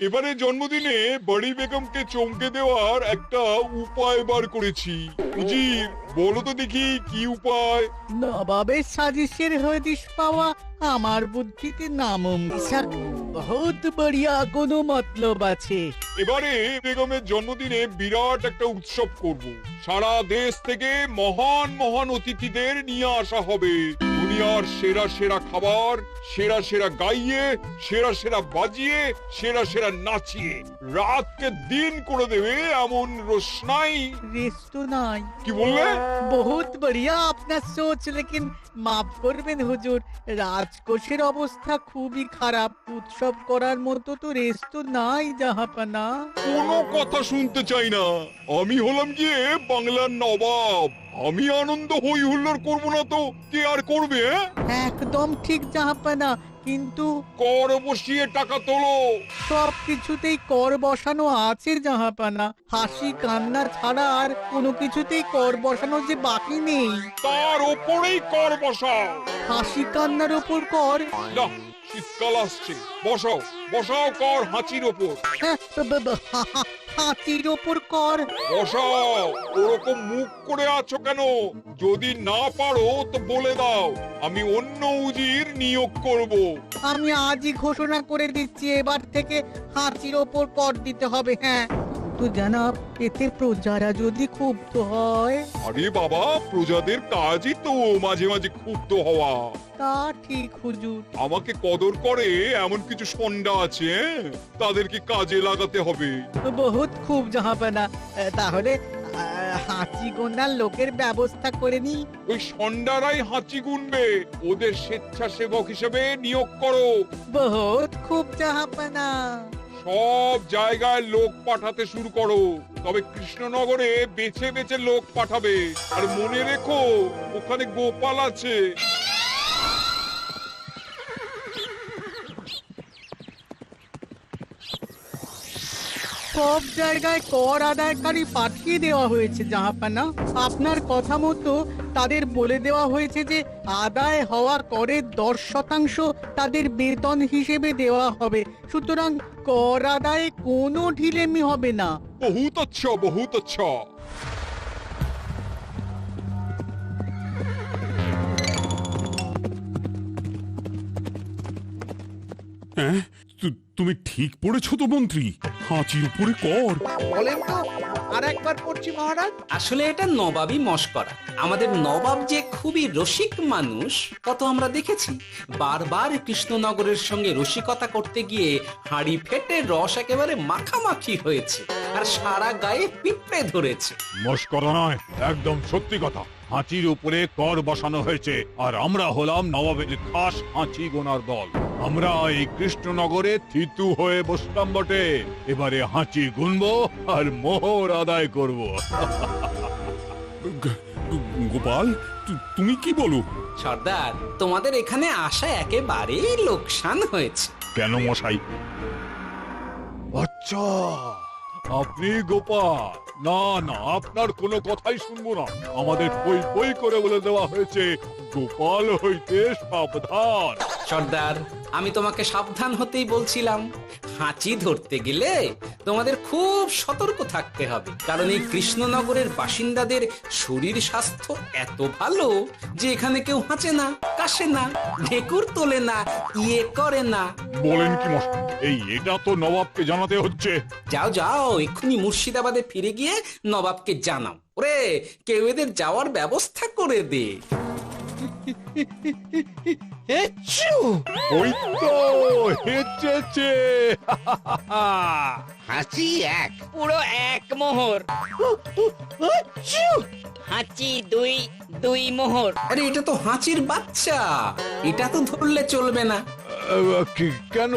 এবারে জন্মদিনে বড়ি বেগমকে চমকে দেওয়ার একটা উপায় বার করেছি। উজির, বলো তো দেখি কি উপায়? নবাবের সাজিশের হদিশ পাওয়া আমার বুদ্ধিতে নামুমকিন। বহুত বড়িয়া কোনো মতলব আছে। এবারে বেগমের জন্মদিনে বিরাট একটা উৎসব করব। সারা দেশ থেকে মহান মহান অতিথিদের নিয়ে আসা হবে। দুনিয়ার সেরা সেরা খাবার, সেরা সেরা গাইয়ে, সেরা সেরা বাজিয়ে, সেরা সেরা নাচিয়ে রাতকে দিন করে দেবে এমন রোশনাই। রেস্ট নাই। কি বললে? বহুত বড়িয়া আপনার সোচ, লেকিন মাফ করবেন হুজুর, রাজকোষের অবস্থা খুবই খারাপ। উৎসব করার মতো তো রেস্ট নাই জাহাপানা। কোনো কথা শুনতে চাই না। আমি হলাম গিয়ে বাংলার নবাব। আমি আনন্দ হই হুল্লোড় করবো না তো কে আর করবে? একদম ঠিক জাহাপানা, কিন্তু কর বসিয়ে টাকা তোলো। সব কিছুতেই কর বসানো আছে জাহাপানা। হাসি কান্না ছাড়া আর কোনো কিছুতেই কর বসানো যে বাকি নেই। তার ওপরেই কর বসাও। হাসি কান্নার ওপর কর? না, শীতকাল আসছে, বসাও বসাও কর হাঁচির ওপর। হ্যাঁ, হাতির ওপর কর? বসাও। ওরকম মুখ করে আছো কেন? যদি না পারো তো বলে দাও, আমি অন্য উজির নিয়োগ করব। আমি আজই ঘোষণা করে দিচ্ছি, এবার থেকে হাতির ওপর কর দিতে হবে। হ্যাঁ, তো জানাব, এতে প্রজারা যদি ক্ষুব্ধ হয়? আরে বাবা, প্রজাদের কাজই তো মাঝে মাঝে ক্ষুব্ধ হওয়া। তা ঠিক হুজুর। আমাকে কদর করে এমন কিছু সন্ডা আছে, তাদেরকে কাজে লাগাতে হবে। বহুত খুব জাহাপানা। তাহলে হাঁচি গোনার লোকের ব্যবস্থা করে নি। ওই সন্ডারাই হাঁচি গুনবে। ওদের স্বেচ্ছাসেবক হিসেবে নিয়োগ করো। বহুত খুব জাহাপানা। সব জায়গায় লোক পাঠাতে শুরু করো। তবে কৃষ্ণনগরে বেছে বেছে লোক পাঠাবে। আর মনে রেখো, ওখানে গোপাল আছে। সব জায়গায় কর আদায়কারী পাঠিয়ে দেওয়া হয়েছে জাহাপানা। আপনার কথা মতো তাদের বলে দেওয়া হয়েছে যে আদায় হওয়া করের 10% তাদের বেতন হিসেবে দেওয়া হবে। সুতরাং কর আদায়ে কোনো ঢিলেমি হবে না। বহুত আচ্ছা, বহুত আচ্ছা। হ্যাঁ, তুমি ঠিক পড়েছো তো মন্ত্রী? হাঁচির উপরে কর? বলেন তো, আর একবার পড়ছি মহারাজ। আসলে এটা নবাবই মশকরা। আমাদের নবাব যে খুবই রসিক মানুষ তা তো আমরা দেখেছি। বারবার কৃষ্ণনগরের সঙ্গে রসিকতা করতে গিয়ে হাঁড়ি ফেটে রস একেবারে মাখামাখি হয়েছে, আর সারা গায়ে পিঁপড়ে ধরেছে। মস্করা নয়, একদম সত্যি কথা। হাঁচির উপরে কর বসানো হয়েছে, আর আমরা হলাম নবাবের খাস হাঁচি গোনার দল। আমরা এই কৃষ্ণনগরে থিতু হয়ে বসলাম বটে। এবারে হাঁচি গুনবো আর মোহর আদায় করব। গোপাল, তুমি কি বলো? সর্দার, তোমাদের এখানে আসা একেবারেই লোকসান হয়েছে। কেন মশাই? আচ্ছা, আপনি গোপাল? না না, আপনার কোনো কথাই শুনবো না। আমাদের বই বই করে বলে দেওয়া হয়েছে, গোপাল হইতে সাবধান। সর্দার, আমি তোমাকে সাবধান হতেই বলছিলাম। হাঁচি ধরতে গেলে তোমাদের খুব সতর্ক থাকতে হবে, কারণ এই কৃষ্ণনগরের বাসিন্দাদের শরীর স্বাস্থ্য এত ভালো যে এখানে কেউ হাঁচে না, কাশে না, ঢেকুর তোলে না, ইয়ে করে না। বলেন কি মশাই? এটা তো নবাবকে জানাতে হচ্ছে। যাও যাও, এক্ষুনি মুর্শিদাবাদে ফিরে গিয়ে নবাবকে জানাও। ওরে, কেউ এদের যাওয়ার ব্যবস্থা করে দে। ওই তো হেঁচেছে। হাঁচি এক, পুরো এক মোহর। হাঁচি দুই, দুই মোহর। আরে, এটা তো হাঁচির বাচ্চা, এটা তো ধরলে চলবে না। কেন?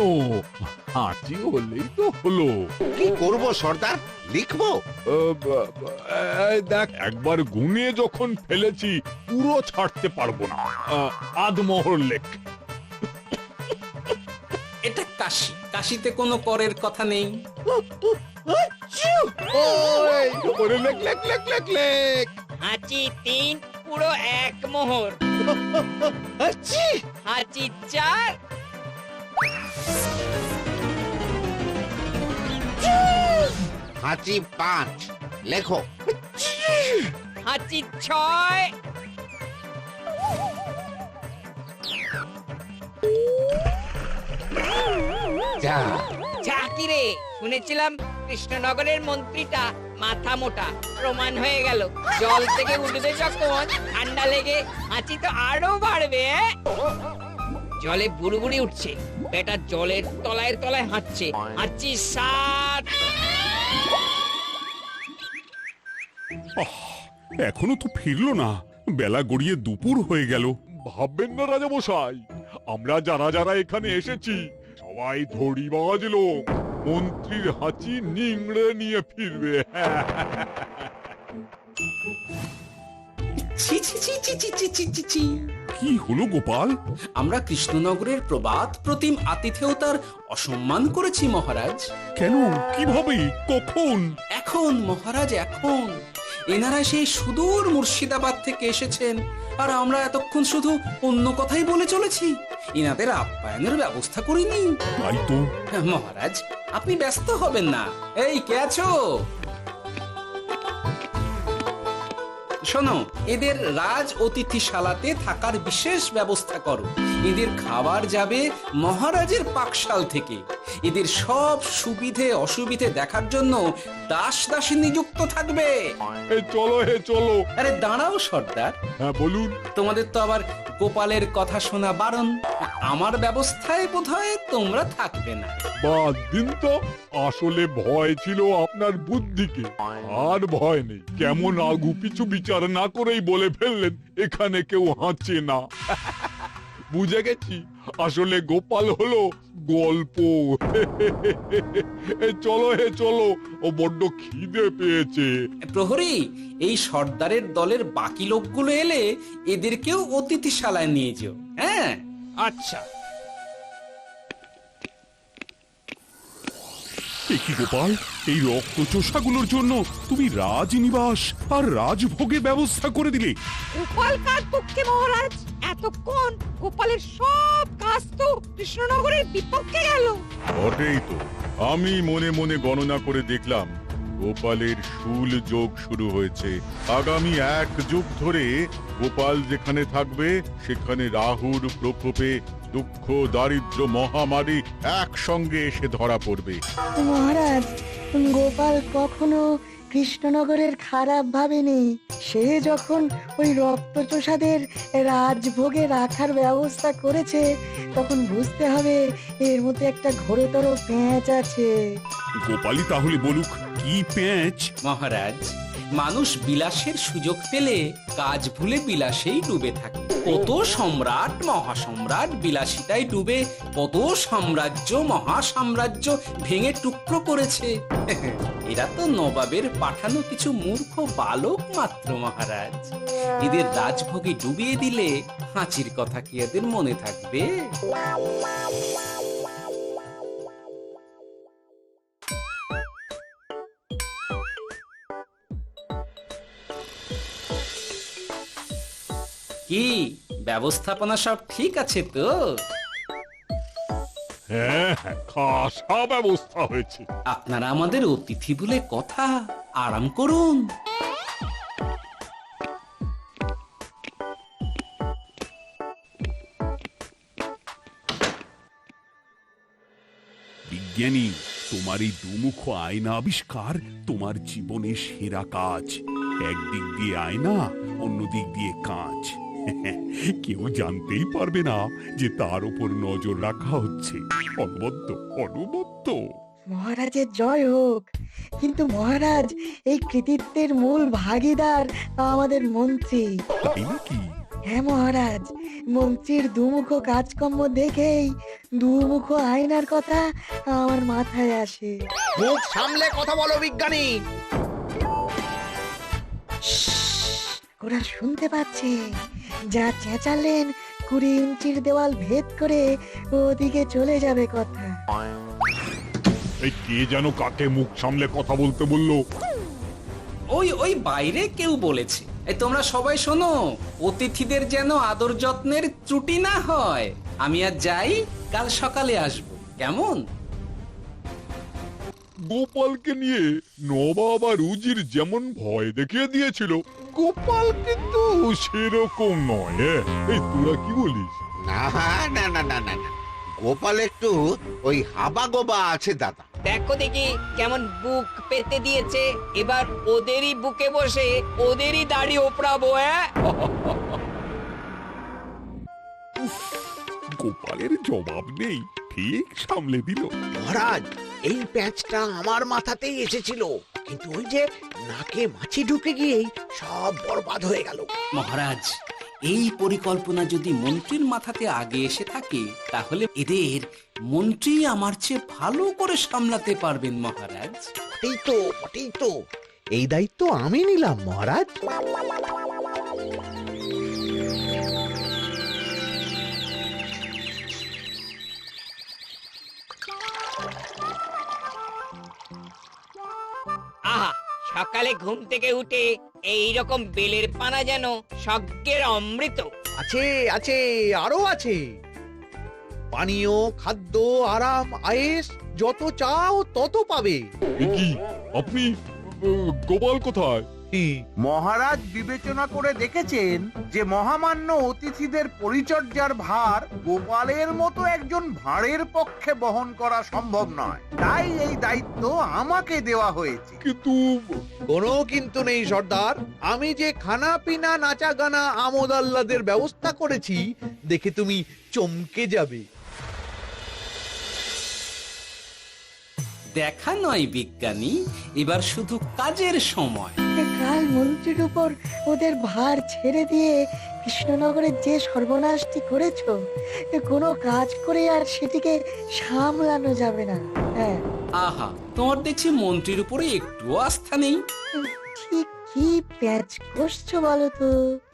হাঁচি হলেই তো হলো। কি করব সর্দার? লিখবো? দেখ, একবার গুনে যখন ফেলেছি পুরো ছাড়তে পারবো না। আধমোহর লেখ। এটা কাশি, কাশিতে কোনো করের কথা নেই। ওরে লেখ লেখ লেখ লেখ লেখ। হাঁচি তিন, পুরো এক মোহর। হাঁচি চার। হাঁচি 5 লেখো। হাঁচি 6। যা কি রে, শুনেছিলাম কৃষ্ণনগরের মন্ত্রীটা মাথা মোটা, প্রমাণ হয়ে গেল। জল থেকে উঠবে যখন ঠান্ডা লেগে হাঁচি তো আরো বাড়বে। জলে বুড়বুড়ি উঠছে, বেটা জলের তলায় তলায় হাঁটছে। হাঁচি 7। এখনো তো ফিরলো না, বেলা গড়িয়ে দুপুর হয়ে গেল। ভাববেন না রাজামশাই, আমরা যারা যারা এখানে এসেছি সবাই ধড়িবাজ লোক। মন্ত্রীর হাঁচি নিংড়ে নিয়ে ফিরবে। ছি ছি ছি ছি ছি ছি ছি ছি ছি। কি হলো গোপাল? আমরা কৃষ্ণনগরের প্রবাদ প্রতিম আতিথেয়তার অসম্মান করেছি মহারাজ। কেন? কিভাবে? কখন? এখন মহারাজ, এখন এনারা সেই সুদূর মুর্শিদাবাদ থেকে এসেছেন, আর আমরা এতক্ষণ শুধু অন্য কথাই বলে চলেছি, এনাদের আপ্যায়নের ব্যবস্থা করিনি। তাই তো। মহারাজ, আপনি ব্যস্ত হবেন না। এই কে আছো? শোনো, এদের রাজ অতিথিশালাতে থাকার বিশেষ ব্যবস্থা করো। এদের খাবার যাবে মহারাজের পাকশাল থেকে। এদের সব সুবিধে অসুবিধে দেখার জন্য দাস দাসী নিযুক্ত থাকবে। চলো চলো। আরে দাঁড়াও সর্দার, হ্যাঁ বলুন। তোমাদের তো আবার গোপালের কথা শোনা বারণ। আমার ব্যবস্থায় বোধহয় তোমরা থাকবে না। বাদ দিন তো, আসলে ভয় ছিল আপনার বুদ্ধিকে, আর ভয় নেই। কেমন আগু পিছু বিচার না করেই বলে ফেললেন এখানে কেউ হাঁচে না। বুঝে গেছি, আসলে গোপাল হলো গল্প। চলো চলো, ও বড্ড খিদে পেয়েছে। প্রহরী, এই সর্দারের দলের বাকি লোকগুলো এলে এদেরকেও অতিথিশালায় নিয়ে যেও। হ্যাঁ, আচ্ছা। কি গোপাল, এই রক্তচোষাগুলোর জন্য তুমি রাজনিবাস আর রাজভোগের ব্যবস্থা করে দিলে? গোপাল কার পক্ষে মহারাজ? এতক্ষণ গোপালের সব কাজ তো কৃষ্ণনগরের বিপক্ষে গেল। বটেই তো, আমি মনে মনে গণনা করে দেখলাম গোপালের শুল যোগ শুরু হয়েছে। আগামী 1 যুগ ধরে গোপাল যেখানে থাকবে সেখানে রাহুর প্রকোপে দুঃখ দারিদ্র মহামারী একসঙ্গে এসে ধরা পড়বে। মহারাজ, গোপাল কখনো কৃষ্ণনগরের খারাপ ভাবেনি। সে যখন ওই রক্তচোষাদের রাজভোগে রাখার ব্যবস্থা করেছে, তখন বুঝতে হবে এর মধ্যে একটা ঘোরতর পেঁচ আছে। গোপালই তাহলে বলুক, কি পেঁচ? মহারাজ, মানুষ বিলাসের সুযোগ পেলে কাজ ভুলে বিলাসেই ডুবে থাকে। কত সম্রাট মহাসম্রাট বিলাসিতায় ডুবে কত সাম্রাজ্য মহাসাম্রাজ্য ভেঙে টুকরো করেছে। এরা তো নবাবের পাঠানো কিছু মূর্খ বালক মাত্র মহারাজ। এদের রাজভোগে ডুবিয়ে দিলে হাঁচির কথা কি এদের মনে থাকবে? কি ব্যবস্থাপনা সব ঠিক আছে তো? হ্যাঁ, খাসা ব্যবস্থা হয়েছে। আপনারা আমাদের অতিথি বলে কথা, আরাম করুন। বিজ্ঞানী, তোমার এই দুমুখ আয়না আবিষ্কার তোমার জীবনের সেরা কাজ। একদিক দিয়ে আয়না, অন্য দিক দিয়ে কাঁচ। কেউ জানতেই পারবে না যে তার উপর নজর রাখা হচ্ছে। অনবদ্য অনবদ্য। মহারাজের জয় হোক। কিন্তু মহারাজ, এই কৃতিত্বের মূল ভাগীদার আমাদের মন্ত্রী। তাই নাকি? হ্যাঁ মহারাজ, মন্ত্রীর দুমুখ কাজকর্ম দেখেই দুমুখ আয়নার কথা আমার মাথায় আসে। মুখ সামলে কথা বলো বিজ্ঞানী। ওরা শুনতে পাচ্ছে। যা চেঁচালেন 20 ইঞ্চির দেওয়াল ভেদ করে ওদিকে চলে যাবে কথা। এই কে যেন কাকে মুখ সামলে কথা বলতে বললো? ওই বাইরে কেউ বলেছে। এই তোমরা সবাই শোনো, অতিথিদের যেন আদর যত্নের ত্রুটি না হয়। আমি আর যাই, কাল সকালে আসবো, কেমন? গোপালকে নিয়ে নবাব আর উজির যেমন ভয় দেখিয়ে দিয়েছিল, গোপাল কিন্তু সেরকম নয়। এই তোরা কি বলিস? না না না না না না, গোপাল একটু ওই হাবা গোবা আছে দাদা। দেখো দেখি কেমন বুক পেতে দিয়েছে, এবার ওদেরই বুকে বসে ওদেরই দাড়ি ওপরাবো। গোপালের জবাব নেই, ঠিক সামলে দিল। মহারাজ, এই প্যাঁচটা আমার মাথাতেই এসেছিল, কিন্তু ওই যে নাকে মাছি ঢুকে গিয়েই সব বরবাদ হয়ে গেল। মহারাজ, এই পরিকল্পনা যদি মন্ত্রীর মাথাতে আগে এসে থাকে তাহলে এদের মন্ত্রী আমার চেয়ে ভালো করে সামলাতে পারবেন মহারাজ। বটেই তো, এই দায়িত্ব আমি নিলাম মহারাজ। আহা, সকালে ঘুম থেকে উঠে এই রকম বেলের পানা যেন স্বর্গের অমৃত। আছে আছে, আরো আছে। পানীয়, খাদ্য, আরাম, আয়েশ, যত চাও তত পাবে। এ কি, আপনি গোপাল কোথায়? মহারাজ বিবেচনা করে দেখেছেন যে মহামান্য অতিথিদের পরিচর্যার ভার গোপালের মতো একজন ভাঁড়ের পক্ষে বহন করা সম্ভব নয়, তাই এই দায়িত্ব আমাকে দেওয়া হয়েছে। কিন্তু কোনো কিন্তু নেই সর্দার, আমি যে খানা পিনা নাচা গানা আমোদ আহ্লাদের ব্যবস্থা করেছি দেখে তুমি চমকে যাবে। দেখা নয় বিজ্ঞানী, এবার শুধু কাজের সময়। কাল মন্ত্রীর উপর ওদের ভার ছেড়ে দিয়ে কৃষ্ণনগরের যে সর্বনাশটি করেছো, কোনো কাজ করে আর সেটিকে সামলানো যাবে না। হ্যাঁ, আহা, তোমার দেখছি মন্ত্রীর উপরে একটুও আস্থা নেই। ঠিক কি প্যাচ করছো বলো তো?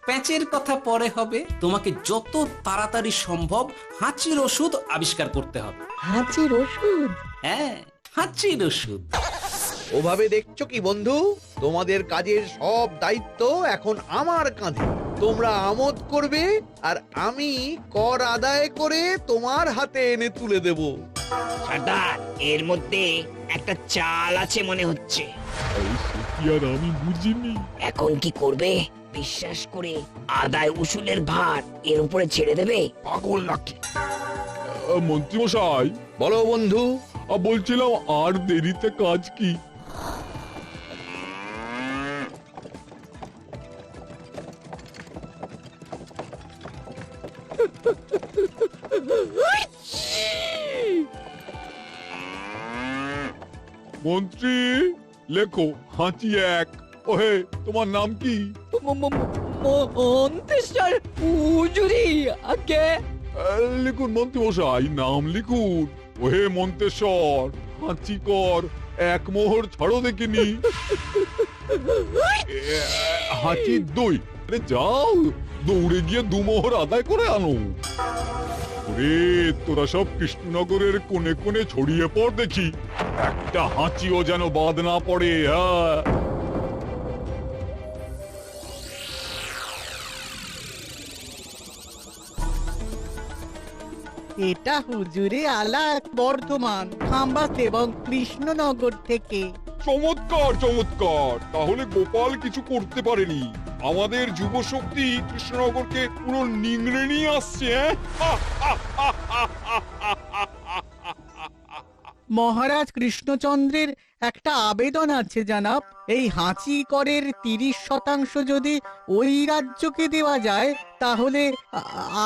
প্যাচের কথা পরে হবে, তোমাকে যত তাড়াতাড়ি সম্ভব হাঁচির ওষুধ আবিষ্কার করতে হবে। হাঁচির ওষুধ? হ্যাঁ, হাঁচির ওষুধ। ওভাবে দেখছো কি বন্ধু, তোমাদের কাজের সব দায়িত্ব এখন আমার কাঁধে। তোমরা আমোদ করবে আর আমি কর আদায় করে তোমার হাতে এনে তুলে দেব। সর্দার, এর মধ্যে একটা চাল আছে মনে হচ্ছে। কি আর আমি বুঝিনি। এখন কি করবে? বিশ্বাস করে আদায় উসুলের ভার এর উপরে ছেড়ে দেবে? পাগল নাকি? মন্ত্রী মশাই, বলো বন্ধু। বলছিলাম আর দেরিতে কাজ কি? মন্ত্রী, লেখো হাঁচি এক। ওহে, তোমার নাম কি? মন্ত্রেশ্বর উজুরি আগে। লিখুন মন্ত্রী মশাই, নাম লিখুন। ওহে মন্তেশ্বর, হাঁচি কর, এক মোহর ছাড়ো দেখিনি। হাঁচি দুই। আরে যাও, দৌড়ে গিয়ে দু মোহর আদায় করে আনো। ওরে, তোরা সব কৃষ্ণনগরের কোণে কোণে ছড়িয়ে পড় দেখি, একটা হাঁচিও যেন বাদ না পড়ে। হ্যাঁ, এটা হুজুরে আলা বর্ধমান, খাম্বাস এবং কৃষ্ণনগর থেকে। চমৎকার চমৎকার। তাহলে গোপাল কিছু করতে পারেনি, আমাদের যুব শক্তি কৃষ্ণনগরকে পুরো নিংড়ে নিয়ে আসছে। মহারাজ কৃষ্ণচন্দ্রের একটা আবেদন আছে জানাব। এই হাঁচি করের 30% যদি ওই রাজ্যকে দেওয়া যায় তাহলে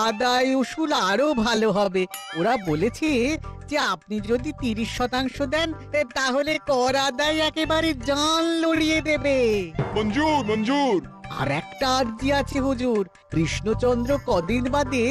আদায় উসুল আরো ভালো হবে। ওরা বলেছে যে আপনি যদি 30% দেন তাহলে কর আদায় একেবারে জান লড়িয়ে দেবে। মঞ্জুর মঞ্জুর। আর একটা আর্জি আছে হুজুর, কৃষ্ণচন্দ্র কদিন বাদে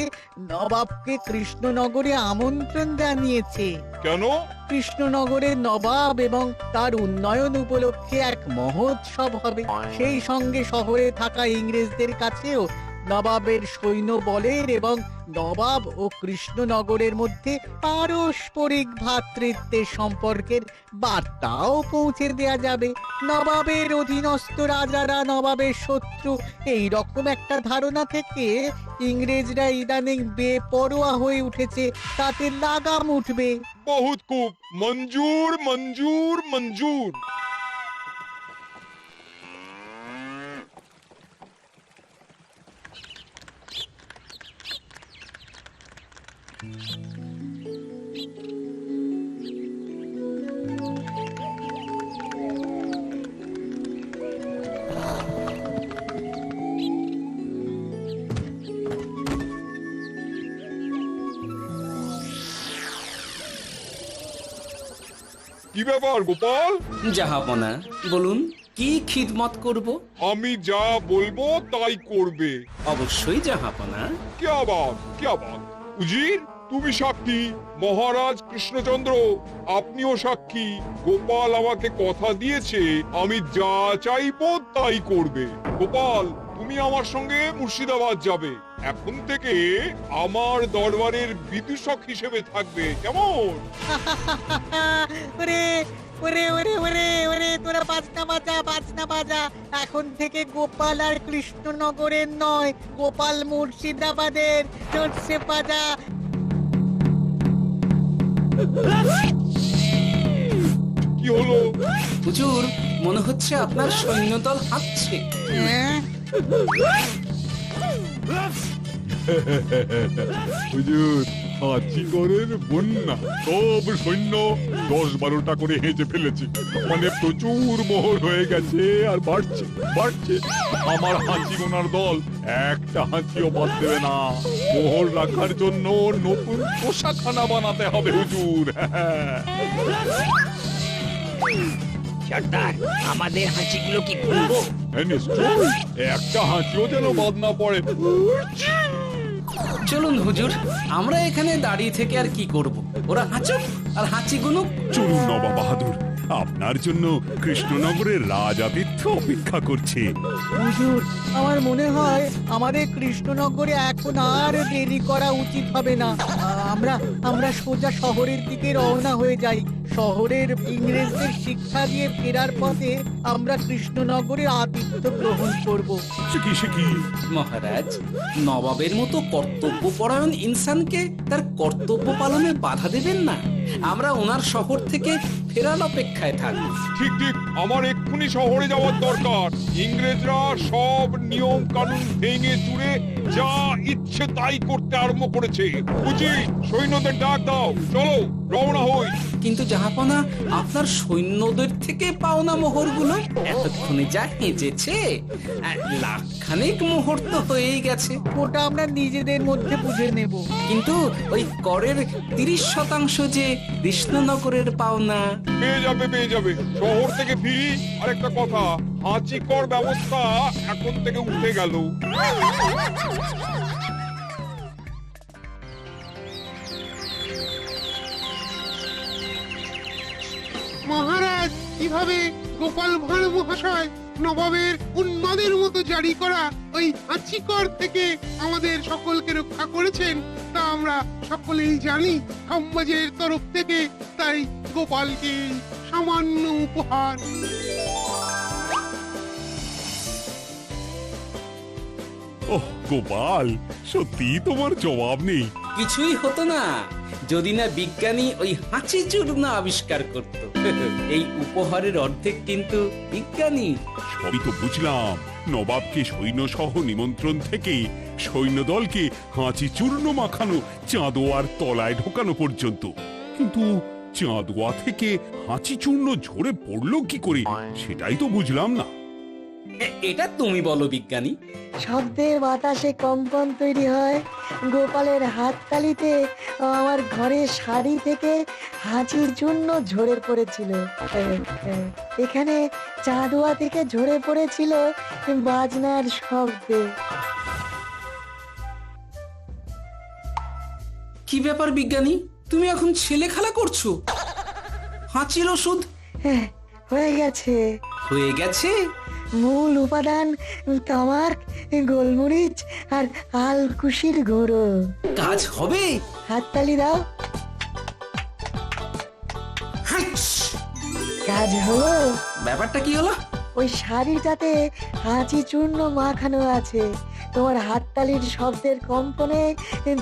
নবাবকে কৃষ্ণনগরে আমন্ত্রণ জানিয়েছে। কেন? কৃষ্ণনগরের নবাব এবং তার উন্নয়ন উপলক্ষে এক মহোৎসব হবে। সেই সঙ্গে শহরে থাকা ইংরেজদের কাছেও নবাবের সৈন্য বলের এবং নবাব ও কৃষ্ণনগরের মধ্যে পারস্পরিক ভ্রাতৃত্বের সম্পর্কের বার্তাও পৌঁছে দেয়া যাবে। নবাবের অধীনস্থ রাজারা নবাবের শত্রু, এই রকম একটা ধারণা থেকে ইংরেজরা ইদানিং বেপরোয়া হয়ে উঠেছে, তাতে লাগাম উঠবে। বহুত খুব, মঞ্জুর মঞ্জুর মঞ্জুর। কি ব্যাপার গোপাল? জাহাপনা বলুন, কি খিদমত করব? আমি যা বলবো তাই করবে। অবশ্যই জাহাপনা। क्या बात উজির, তুমি সাক্ষী, মহারাজ কৃষ্ণচন্দ্র আপনিও সাক্ষী। গোপাল আমাকে কথা দিয়েছে আমি যা চাইবো তাই করবে। গোপাল, তুমি আমার সঙ্গে মুর্শিদাবাদ যাবে। এখন থেকে আমার দরবারের বিদূষক হিসেবে থাকবে, কেমন? ওরে ওরে ওরে ওরে ওরে, তোরা বাজনা বাজা বাজনা বাজা। এখন থেকে গোপাল আর কৃষ্ণনগরের নয়, গোপাল মুর্শিদাবাদের। চলছে বাজা। কি হলো? হুজুর, মনে হচ্ছে আপনার সৈন্যদল হাঁটছে। হ্যাঁ? হুজুর, হাঁচিগড়ের বন্যা সব সৈন্য 10-12টা করে হেঁচে ফেলেছে, মানে প্রচুর মোহর হয়ে গেছে আর বাড়ছে বাড়ছে। আমার হাঁচি গোনার দল একটা হাঁচিও বাদ দেবে না। মোহর রাখার জন্য নতুন পোশাকখানা বানাতে হবে হুজুর। সর্দার, আমাদের হাঁচিগুলো কি খুলবো? হ্যাঁ, নিশ্চয়ই, একটা হাঁচিও যেন বাদ না পড়ে। চলুন হুজুর, আমরা এখানে দাঁড়িয়ে থেকে আর কি করব? ওরা হাঁচুক আর হাঁচি গুনুক। চলুন নবাব বাহাদুর, আপনার জন্য কৃষ্ণনগরের রাজাতীর্থ অপেক্ষা করছে। হুজুর, আমার মনে হয় আমাদের কৃষ্ণনগরে এখন আর দেরি করা উচিত হবে না। আমরা সোজা শহরের দিকে রওনা হয়ে যাই। শহরের ইংরেজদের শিক্ষা দিয়ে ফেরার পথে আমরা কৃষ্ণনগরে আতিথ্য গ্রহণ করব। সে কি? মহারাজ, নবাবের মতো কর্তব্যপরায়ণ ইনসানকে তার কর্তব্য পালনে বাধা দেবেন না। আমরা ওনার শহর থেকে ফেরার অপেক্ষায় থাকব। ঠিক ঠিক, আমার এক্ষুনি শহরে যাওয়ার দরকার। ইংরেজরা সব নিয়ম কানুন ভেঙে চুরে যা ইচ্ছে তাই করতে আরম্ভ করেছে। বুঝি, সৈন্যদের ডাক দাও, চলো রওনা হই। কিন্তু জাহাপনা, আপনার সৈন্যদের থেকে পাওনা মোহরগুলো এতক্ষণে যা হেঁচেছে, লাখখানেক মোহর তো হয়েই গেছে। ওটা আমরা নিজেদের মধ্যে বুঝে নেব। কিন্তু ওই করের 30% যে কৃষ্ণনগরের পাওনা। পেয়ে যাবে। শহর থেকে ফিরি। আরেকটা কথা, হাঁচি কর ব্যবস্থা এখন থেকে উঠে গেল। মহারাজ, কিভাবে গোপাল ভাঁড় মহাশয় নবাবের উন্মাদের মতো জারি করা ওই হাঁচিকর থেকে আমাদের সকলকে রক্ষা করেছেন তা আমরা সকলেই জানি। সমাজের তরফ থেকে তাই গোপালকে সামান্য উপহার। ওহ গোপাল, সত্যি তোমার জবাব নেই। কিছুই হতো না যদি না বিজ্ঞানী ওই হাঁচি চূর্ণ আবিষ্কার করত। এই উপহারের অর্ধেক কিন্তু বিজ্ঞানী। সবই তো বুঝলাম, নবাবকে সৈন্য সহ নিমন্ত্রণ থেকে সৈন্যদলকে হাঁচি চূর্ণ মাখানো চাঁদোয়ার তলায় ঢোকানো পর্যন্ত, কিন্তু চাঁদোয়া থেকে হাঁচি চূর্ণ ঝরে পড়লো কি করে সেটাই তো বুঝলাম না। এটা তুমি বলো বিজ্ঞানী। শব্দের বাতাসে কম্পন তৈরি হয়। গোপালের হাততালিতে আমার ঘরের শাড়ি থেকে হাঁচির জন্য ঝরে পড়েছিল। এখানে চাঁদোয়া থেকে ঝরে পড়েছিল বাজনার শব্দে। কি ব্যাপার বিজ্ঞানী, তুমি এখন ছেলে খেলা করছো? হাঁচির ওষুধ হ্যাঁ, হয়ে গেছে। হয়ে গেছে। মূল উপাদান তামাক, গোলমরিচ আর আলকুশির গুঁড়ো। কাজ হবে। হাততালি দাও। হাইস! কাজ হলো। ব্যাপারটা কি হলো? ওই শাড়িটাতে হাঁচি চূর্ণ মাখানো আছে, তোমার হাততালির শব্দের কম্পনে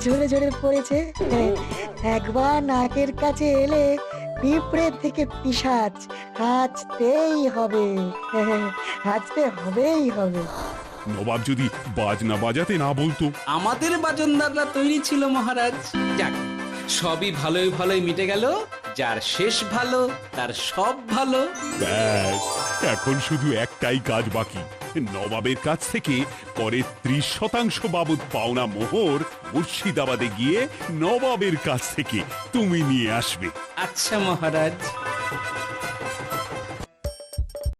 ঝরে ঝরে পড়েছে। একবার নাকের কাছে এলে পিঁপড়ের থেকে পিশাচ, হাঁচতেই হবে, হাঁচতে হবেই হবে। নবাব যদি বাজনা বাজাতে না বলতো। আমাদের বাজনদাররা তৈরি ছিল মহারাজ। যাক, সবই ভালোই ভালোই মিটে গেল। যার শেষ ভালো তার সব ভালো। ব্যাস, এখন শুধু একটাই কাজ বাকি। নবাবের কাছ থেকে করের 30% বাবদ পাওনা মোহর মুর্শিদাবাদে গিয়ে নবাবের কাছ থেকে তুমি নিয়ে আসবে। আচ্ছা মহারাজ।